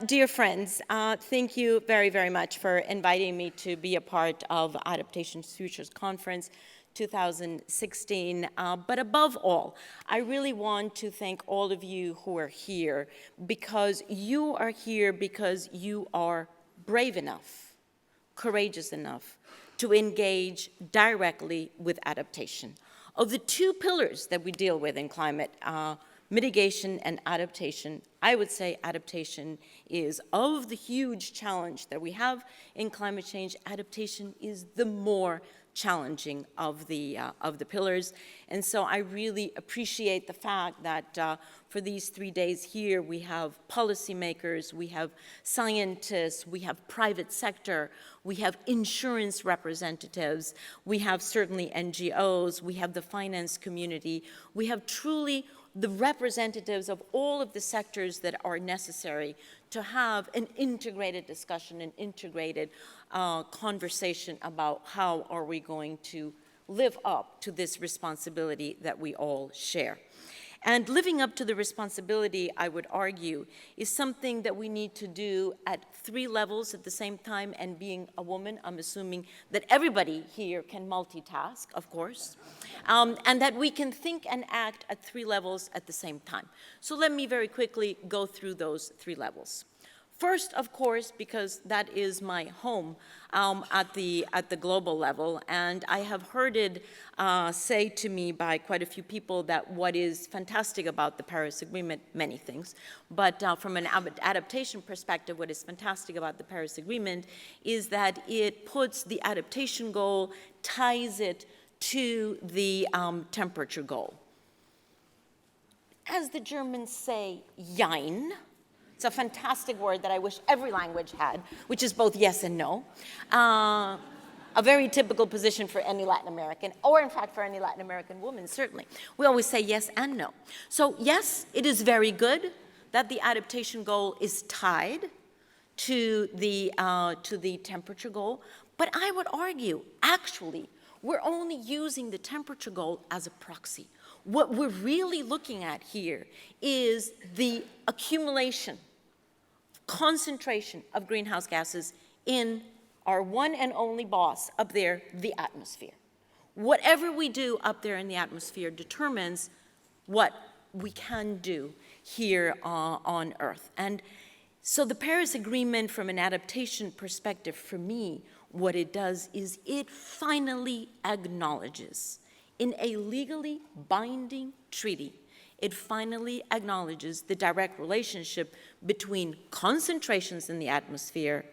Dear friends, thank you very, very much for inviting me to be a part of Adaptation Futures Conference 2016. But above all, I really want to thank all of you who are here because you are here because you are brave enough, courageous enough to engage directly with adaptation. Of the two pillars that we deal with in climate, mitigation and adaptation, I would say adaptation is, of the huge challenge that we have in climate change, adaptation is the more challenging of the pillars. And so I really appreciate the fact that for these 3 days here, we have policymakers, we have scientists, we have private sector, we have insurance representatives, we have certainly NGOs, we have the finance community, we have truly the representatives of all of the sectors that are necessary to have an integrated discussion, an integrated conversation about how are we going to live up to this responsibility that we all share. And living up to the responsibility, I would argue, is something that we need to do at 3 levels at the same time. And being a woman, I'm assuming that everybody here can multitask, of course, and that we can think and act at 3 levels at the same time. So let me very quickly go through those 3 levels. First, of course, because that is my home at the global level, and I have heard it say to me by quite a few people that what is fantastic about the Paris Agreement, many things, but from an adaptation perspective, what is fantastic about the Paris Agreement is that it puts the adaptation goal, ties it to the temperature goal. As the Germans say, jein. It's a fantastic word that I wish every language had, which is both yes and no. A very typical position for any Latin American, or in fact for any Latin American woman, certainly. We always say yes and no. So yes, it is very good that the adaptation goal is tied to the temperature goal, but I would argue, actually, we're only using the temperature goal as a proxy. What we're really looking at here is the accumulation, concentration of greenhouse gases in our one and only boss up there, the atmosphere. Whatever we do up there in the atmosphere determines what we can do here on Earth. And so the Paris Agreement, from an adaptation perspective, for me, what it does is it finally acknowledges, in a legally binding treaty, it finally acknowledges the direct relationship between concentrations in the atmosphere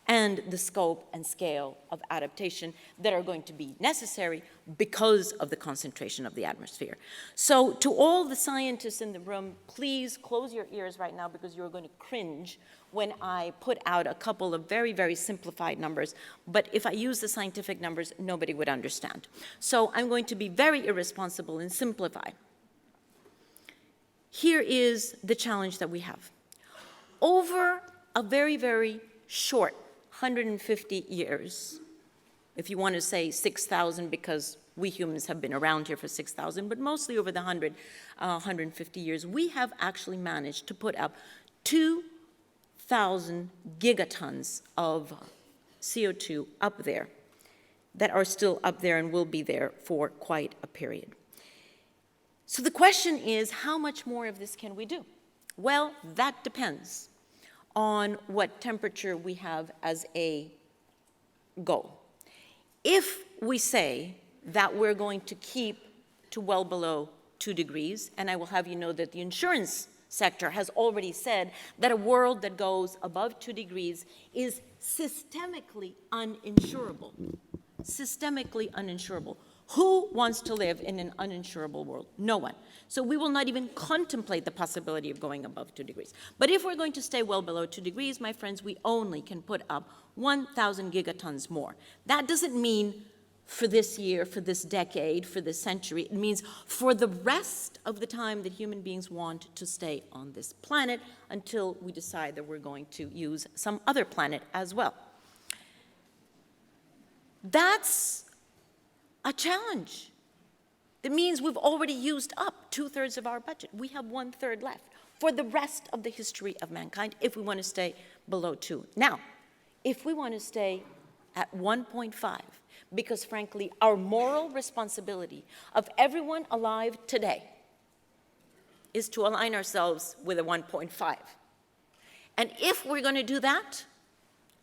and the scope and scale of adaptation that are going to be necessary because of the concentration of the atmosphere. So to all the scientists in the room, please close your ears right now because you're going to cringe when I put out a couple of very, very simplified numbers. But if I use the scientific numbers, nobody would understand. So I'm going to be very irresponsible and simplify. Here is the challenge that we have. Over a very, very short 150 years, if you want to say 6,000 because we humans have been around here for 6,000, but mostly over the 150 years, we have actually managed to put up 2,000 gigatons of CO2 up there that are still up there and will be there for quite a period. So the question is, how much more of this can we do? Well, that depends on what temperature we have as a goal. If we say that we're going to keep to well below 2 degrees, and I will have you know that the insurance sector has already said that a world that goes above 2 degrees is systemically uninsurable. Systemically uninsurable. Who wants to live in an uninsurable world? No one. So we will not even contemplate the possibility of going above 2 degrees. But if we're going to stay well below 2 degrees, my friends, we only can put up 1,000 gigatons more. That doesn't mean for this year, for this decade, for this century. It means for the rest of the time that human beings want to stay on this planet until we decide that we're going to use some other planet as well. That's a challenge. That means we've already used up 2/3 of our budget. We have 1/3 left. for the rest of the history of mankind if we want to stay below 2. Now, if we want to stay at 1.5, because frankly, our moral responsibility of everyone alive today is to align ourselves with a 1.5. And if we're going to do that,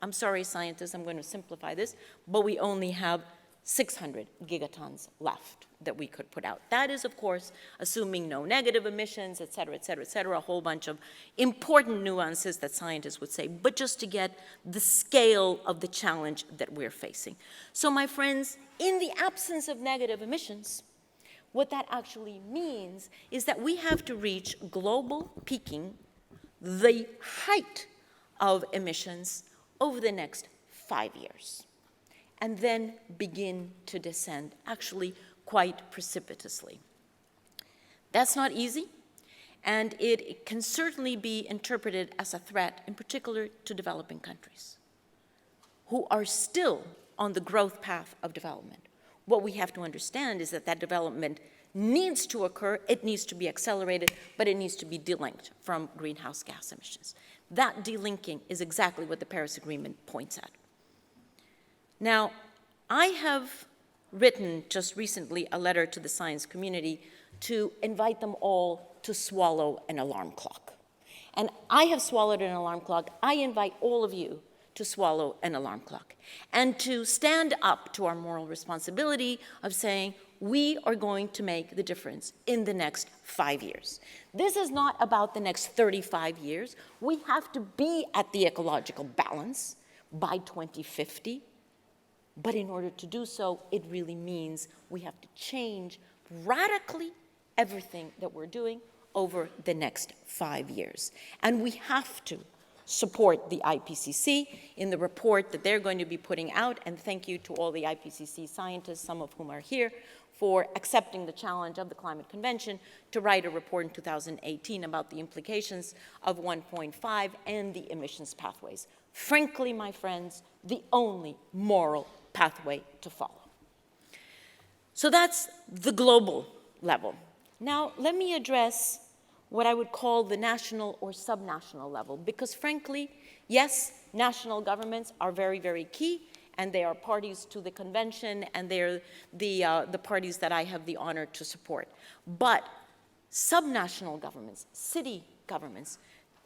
I'm sorry, scientists, I'm going to simplify this, but we only have 600 gigatons left that we could put out. That is, of course, assuming no negative emissions, et cetera, et cetera, et cetera, a whole bunch of important nuances that scientists would say, but just to get the scale of the challenge that we're facing. So, my friends, in the absence of negative emissions, what that actually means is that we have to reach global peaking, the height of emissions, over the next 5 years, and then begin to descend, actually quite precipitously. That's not easy, and it can certainly be interpreted as a threat, in particular to developing countries, who are still on the growth path of development. What we have to understand is that that development needs to occur, it needs to be accelerated, but it needs to be delinked from greenhouse gas emissions. That delinking is exactly what the Paris Agreement points at. Now, I have written just recently a letter to the science community to invite them all to swallow an alarm clock. And I have swallowed an alarm clock. I invite all of you to swallow an alarm clock and to stand up to our moral responsibility of saying, we are going to make the difference in the next 5 years. This is not about the next 35 years. We have to be at the ecological balance by 2050. But in order to do so, it really means we have to change radically everything that we're doing over the next 5 years. And we have to support the IPCC in the report that they're going to be putting out. And thank you to all the IPCC scientists, some of whom are here, for accepting the challenge of the Climate Convention to write a report in 2018 about the implications of 1.5 and the emissions pathways. Frankly, my friends, the only moral pathway to follow. So that's the global level. Now, let me address what I would call the national or subnational level, because frankly, yes, national governments are very, very key, and they are parties to the convention, and they're the parties that I have the honor to support. But subnational governments, city governments,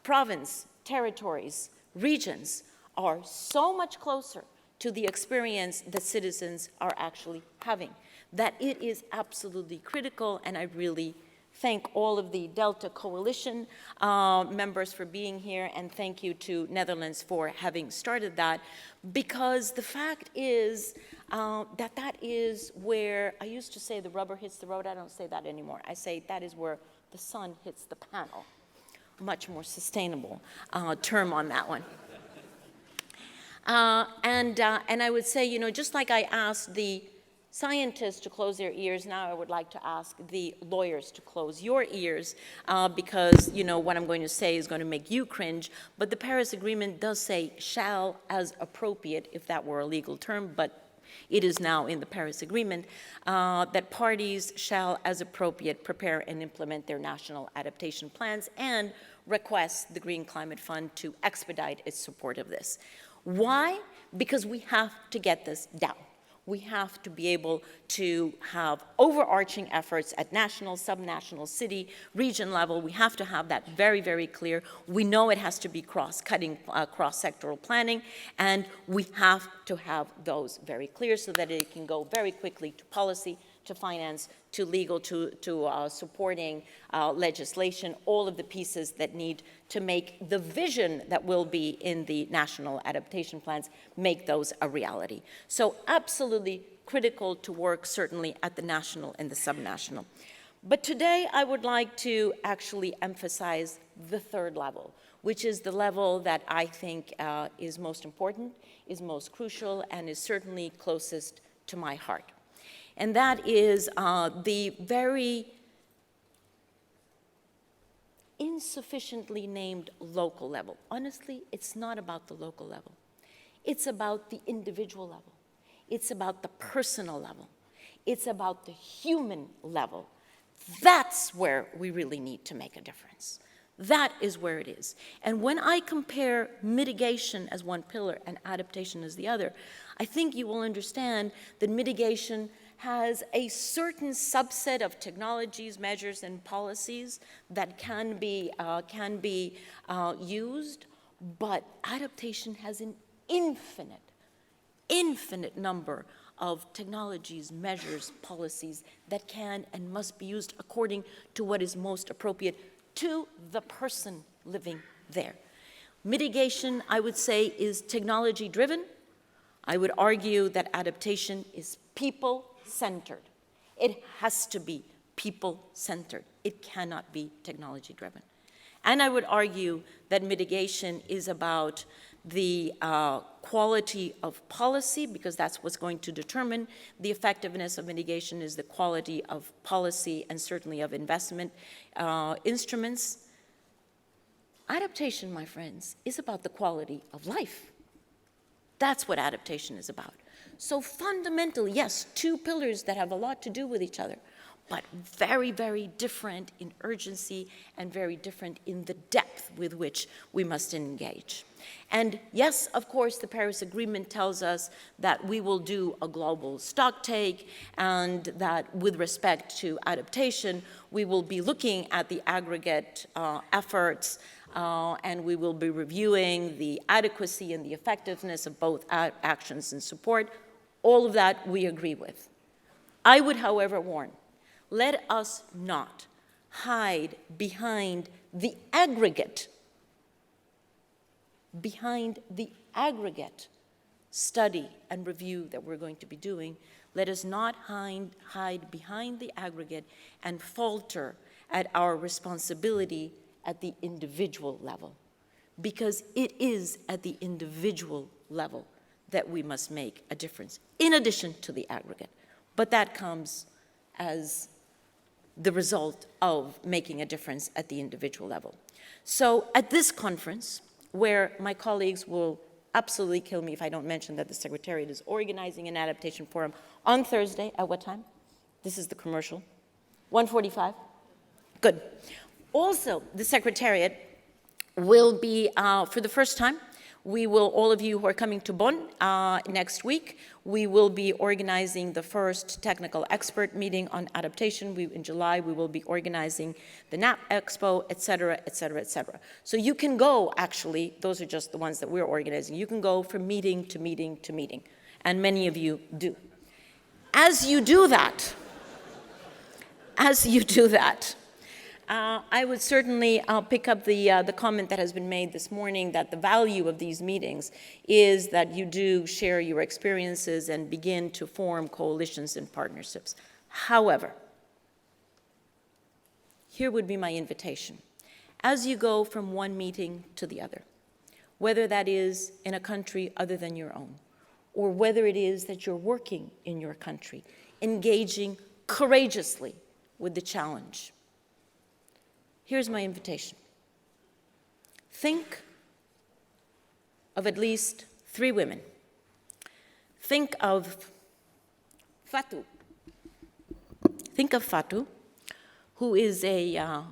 province, territories, regions are so much closer to the experience that citizens are actually having that it is absolutely critical, and I really thank all of the Delta Coalition members for being here, and thank you to Netherlands for having started that, because the fact is that is where, I used to say the rubber hits the road. I don't say that anymore. I say that is where the sun hits the panel. Much more sustainable term on that one. And I would say, you know, just like I asked the scientists to close their ears, now I would like to ask the lawyers to close your ears, because, you know, what I'm going to say is going to make you cringe, but the Paris Agreement does say shall as appropriate, if that were a legal term, but it is now in the Paris Agreement, that parties shall as appropriate prepare and implement their national adaptation plans and request the Green Climate Fund to expedite its support of this. Why? Because we have to get this down. We have to be able to have overarching efforts at national, subnational, city, region level. We have to have that very, very clear. We know it has to be cross-cutting, cross-sectoral planning, and we have to have those very clear so that it can go very quickly to policy, to finance, to legal, to supporting legislation, all of the pieces that need to make the vision that will be in the national adaptation plans, make those a reality. So absolutely critical to work certainly at the national and the subnational. But today I would like to actually emphasize the third level, which is the level that I think is most important, is most crucial, and is certainly closest to my heart. And that is the very insufficiently named local level. Honestly, it's not about the local level. It's about the individual level. It's about the personal level. It's about the human level. That's where we really need to make a difference. That is where it is. And when I compare mitigation as one pillar and adaptation as the other, I think you will understand that mitigation has a certain subset of technologies, measures, and policies that can be used, but adaptation has an infinite number of technologies, measures, policies that can and must be used according to what is most appropriate to the person living there. Mitigation, I would say, is technology-driven. I would argue that adaptation is people-centered. It has to be people-centered. It cannot be technology-driven. And I would argue that mitigation is about the quality of policy, because that's what's going to determine the effectiveness of mitigation, is the quality of policy and certainly of investment instruments. Adaptation, my friends, is about the quality of life. That's what adaptation is about. So fundamentally, yes, two pillars that have a lot to do with each other, but very, very different in urgency and very different in the depth with which we must engage. And yes, of course, the Paris Agreement tells us that we will do a global stocktake, and that with respect to adaptation, we will be looking at the aggregate efforts, and we will be reviewing the adequacy and the effectiveness of both actions and support. All of that we agree with. I would, however, warn, let us not hide behind the aggregate study and review that we're going to be doing. Let us not hide behind the aggregate and falter at our responsibility at the individual level, because it is at the individual level that we must make a difference, in addition to the aggregate. But that comes as the result of making a difference at the individual level. So at this conference, where my colleagues will absolutely kill me if I don't mention that the Secretariat is organizing an adaptation forum on Thursday, at what time? This is the commercial. 1:45? Good. Also, the Secretariat will be, for the first time, we will, all of you who are coming to Bonn next week, we will be organizing the first technical expert meeting on adaptation. In July, we will be organizing the NAP Expo, et cetera, et cetera, et cetera. So you can go, actually, those are just the ones that we're organizing. You can go from meeting to meeting to meeting, and many of you do. As you do that, I would certainly pick up the comment that has been made this morning, that the value of these meetings is that you do share your experiences and begin to form coalitions and partnerships. However, here would be my invitation. As you go from one meeting to the other, whether that is in a country other than your own, or whether it is that you're working in your country, engaging courageously with the challenge, here's my invitation. Think of at least 3 women. Think of Fatou. Think of Fatou, who is a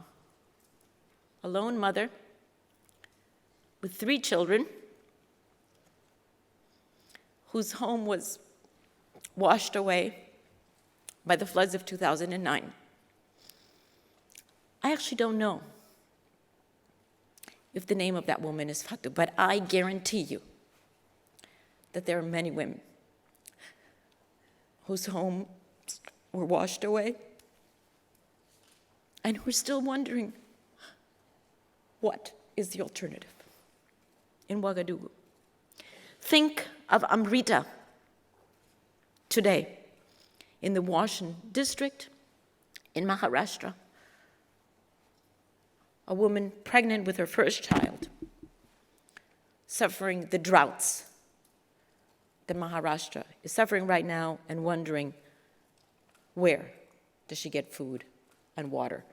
lone mother with 3 children, whose home was washed away by the floods of 2009. I actually don't know if the name of that woman is Fatou, but I guarantee you that there are many women whose homes were washed away and who are still wondering, what is the alternative in Ouagadougou? Think of Amrita today in the Washan district in Maharashtra, a woman pregnant with her first child, suffering the droughts that Maharashtra is suffering right now, and wondering, where does she get food and water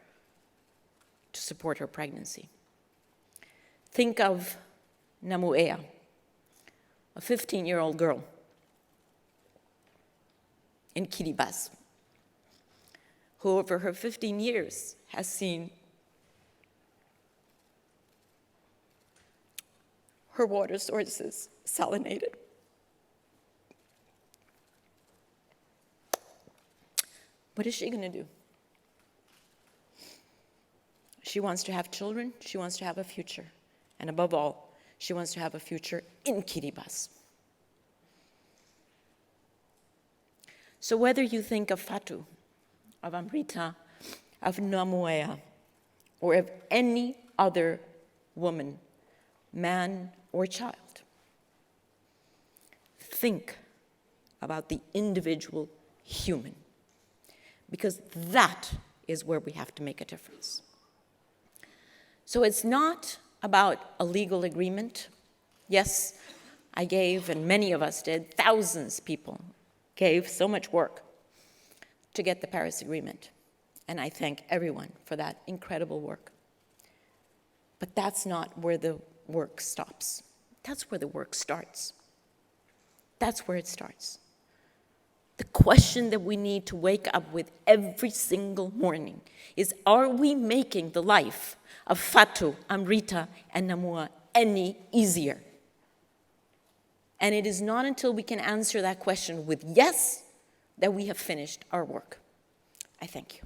to support her pregnancy? Think of Namuea, a 15-year-old girl in Kiribati, who over her 15 years has seen her water sources salinated. What is she going to do? She wants to have children. She wants to have a future. And above all, she wants to have a future in Kiribati. So whether you think of Fatu, of Amrita, of Namuea, or of any other woman, man or child, think about the individual human, because that is where we have to make a difference. So it's not about a legal agreement. Yes, I gave, and many of us did, thousands of people gave so much work to get the Paris Agreement. And I thank everyone for that incredible work. But that's not where the work stops. That's where the work starts. That's where it starts. The question that we need to wake up with every single morning is, are we making the life of Fatu, Amrita, and Namua any easier? And it is not until we can answer that question with yes that we have finished our work. I thank you.